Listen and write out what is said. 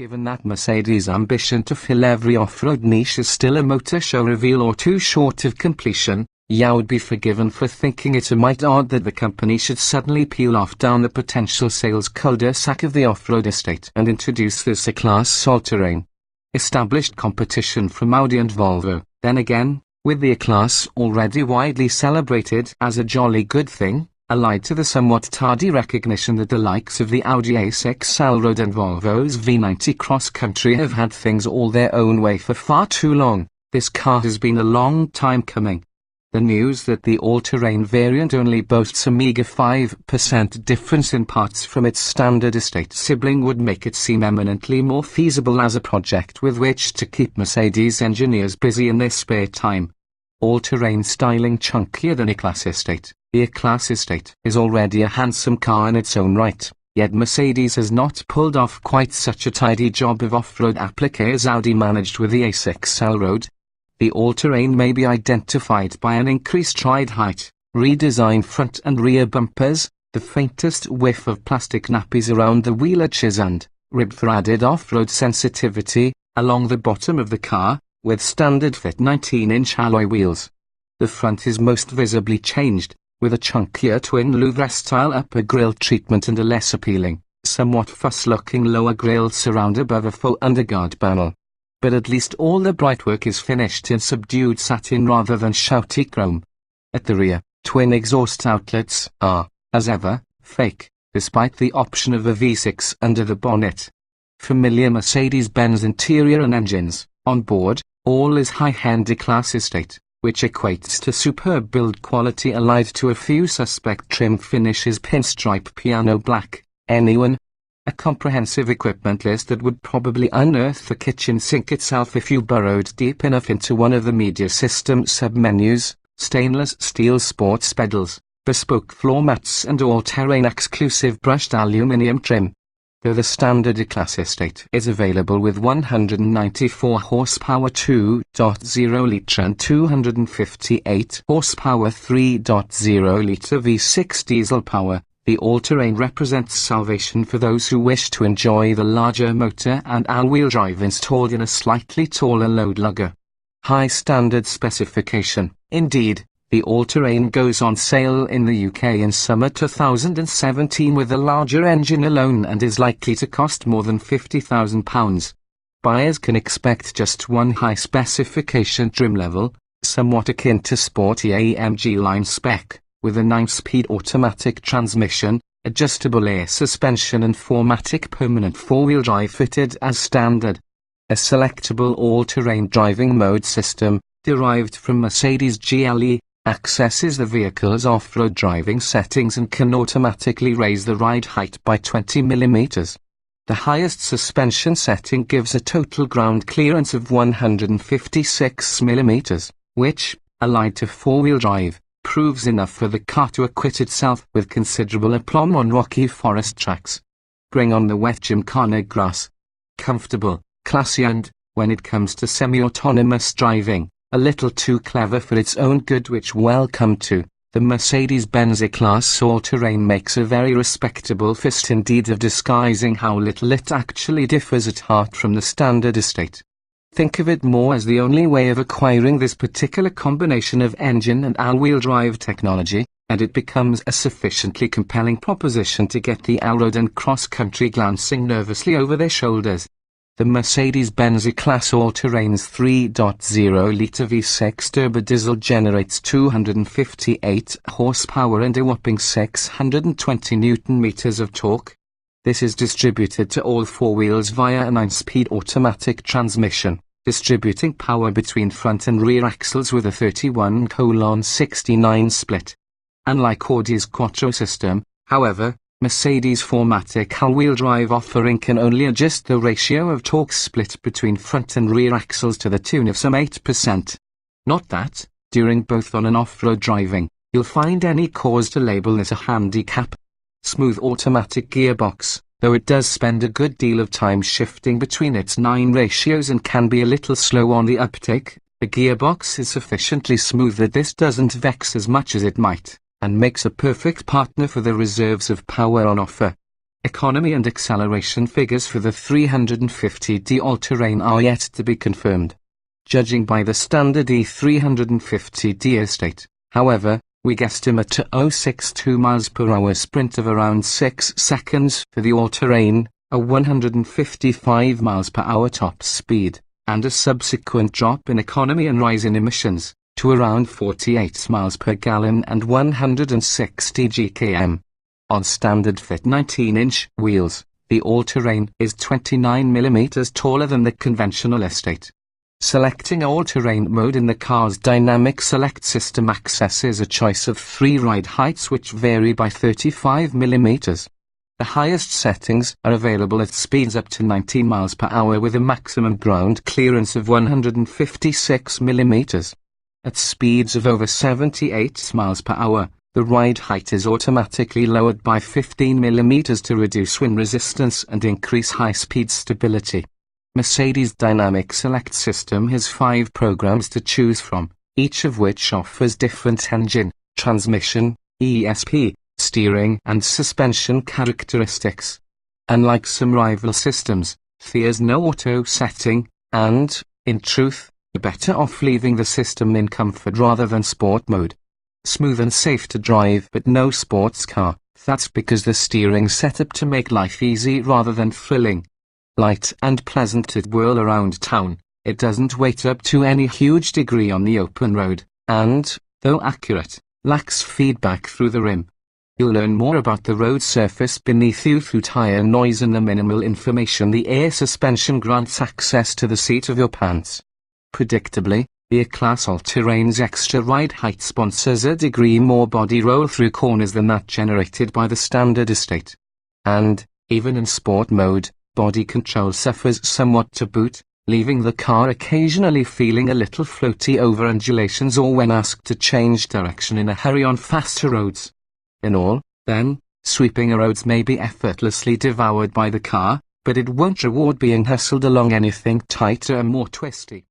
Given that Mercedes' ambition to fill every off-road niche is still a motor show reveal or two short of completion, Yao would be forgiven for thinking it a mite odd that the company should suddenly peel off down the potential sales cul-de-sac of the off-road estate and introduce this E-Class all-terrain. Established competition from Audi and Volvo, then again, with the E-Class already widely celebrated as a jolly good thing, allied to the somewhat tardy recognition that the likes of the Audi A6 Allroad and Volvo's V90 Cross Country have had things all their own way for far too long, this car has been a long time coming. The news that the all-terrain variant only boasts a meager 5% difference in parts from its standard estate sibling would make it seem eminently more feasible as a project with which to keep Mercedes engineers busy in their spare time. All-terrain styling chunkier than E-Class estate. The E-Class estate is already a handsome car in its own right, yet Mercedes has not pulled off quite such a tidy job of off-road applique as Audi managed with the A6 Allroad. The all-terrain may be identified by an increased ride height, redesigned front and rear bumpers, the faintest whiff of plastic nappies around the wheel arches and, ribbed for added off-road sensitivity, along the bottom of the car, with standard fit 19-inch alloy wheels. The front is most visibly changed, with a chunkier twin Louvre-style upper grille treatment and a less appealing, somewhat fuss-looking lower grille surround above a faux underguard panel. But at least all the bright work is finished in subdued satin rather than shouty chrome. At the rear, twin exhaust outlets are, as ever, fake, despite the option of a V6 under the bonnet. Familiar Mercedes-Benz interior and engines, on board, all is high-end E-Class estate, which equates to superb build quality allied to a few suspect trim finishes pinstripe piano black, anyone. A comprehensive equipment list that would probably unearth the kitchen sink itself if you burrowed deep enough into one of the media system submenus, stainless steel sports pedals, bespoke floor mats and all-terrain exclusive brushed aluminium trim. Though the standard E-Class estate is available with 194 horsepower 2.0 litre and 258 horsepower 3.0 litre V6 diesel power, the all-terrain represents salvation for those who wish to enjoy the larger motor and all-wheel drive installed in a slightly taller load lugger. High standard specification. Indeed, the all-terrain goes on sale in the UK in summer 2017 with a larger engine alone and is likely to cost more than £50,000. Buyers can expect just one high-specification trim level, somewhat akin to sporty AMG line spec, with a 9-speed automatic transmission, adjustable air suspension and 4MATIC permanent four-wheel drive fitted as standard. A selectable all-terrain driving mode system, derived from Mercedes GLE, accesses the vehicle's off-road driving settings and can automatically raise the ride height by 20 mm. The highest suspension setting gives a total ground clearance of 156 mm, which, allied to four-wheel drive, proves enough for the car to acquit itself with considerable aplomb on rocky forest tracks. Bring on the wet gymkhana grass. Comfortable, classy and, when it comes to semi-autonomous driving, a little too clever for its own good, which welcome to, the Mercedes-Benz E-Class all-terrain makes a very respectable fist indeed of disguising how little it actually differs at heart from the standard estate. Think of it more as the only way of acquiring this particular combination of engine and all-wheel drive technology, and it becomes a sufficiently compelling proposition to get the Allroad and cross-country glancing nervously over their shoulders. The Mercedes-Benz E-Class all-terrain's 3.0-litre V6 turbo diesel generates 258 horsepower and a whopping 620 Nm of torque. This is distributed to all four wheels via a 9-speed automatic transmission, distributing power between front and rear axles with a 31:69 split. Unlike Audi's Quattro system, however, Mercedes' 4MATIC all-wheel drive offering can only adjust the ratio of torque split between front and rear axles to the tune of some 8%. Not that, during both on and off-road driving, you'll find any cause to label this a handicap. Smooth automatic gearbox, though it does spend a good deal of time shifting between its 9 ratios and can be a little slow on the uptake, the gearbox is sufficiently smooth that this doesn't vex as much as it might, and makes a perfect partner for the reserves of power on offer. Economy and acceleration figures for the 350D all-terrain are yet to be confirmed. Judging by the standard E350D estate, however, we guesstimate a 062 mph sprint of around 6 seconds for the all-terrain, a 155 mph top speed, and a subsequent drop in economy and rise in emissions, to around 48 miles per gallon and 160 Gkm. On standard fit 19-inch wheels, the all-terrain is 29 mm taller than the conventional estate. Selecting all-terrain mode in the car's dynamic select system accesses a choice of 3 ride heights which vary by 35 mm. The highest settings are available at speeds up to 90 miles per hour with a maximum ground clearance of 156 mm. At speeds of over 78 miles per hour, the ride height is automatically lowered by 15 mm to reduce wind resistance and increase high-speed stability. Mercedes' Dynamic Select system has 5 programs to choose from, each of which offers different engine, transmission, ESP, steering and suspension characteristics. Unlike some rival systems, there's no auto setting, and, in truth, you're better off leaving the system in comfort rather than sport mode. Smooth and safe to drive but no sports car, that's because the steering's set up to make life easy rather than thrilling. Light and pleasant to whirl around town, it doesn't weight up to any huge degree on the open road, and, though accurate, lacks feedback through the rim. You'll learn more about the road surface beneath you through tire noise and the minimal information the air suspension grants access to the seat of your pants. Predictably, the E-Class all-terrain's extra ride height sponsors a degree more body roll through corners than that generated by the standard estate. And, even in sport mode, body control suffers somewhat to boot, leaving the car occasionally feeling a little floaty over undulations or when asked to change direction in a hurry on faster roads. In all, then, sweeping roads may be effortlessly devoured by the car, but it won't reward being hustled along anything tighter and more twisty.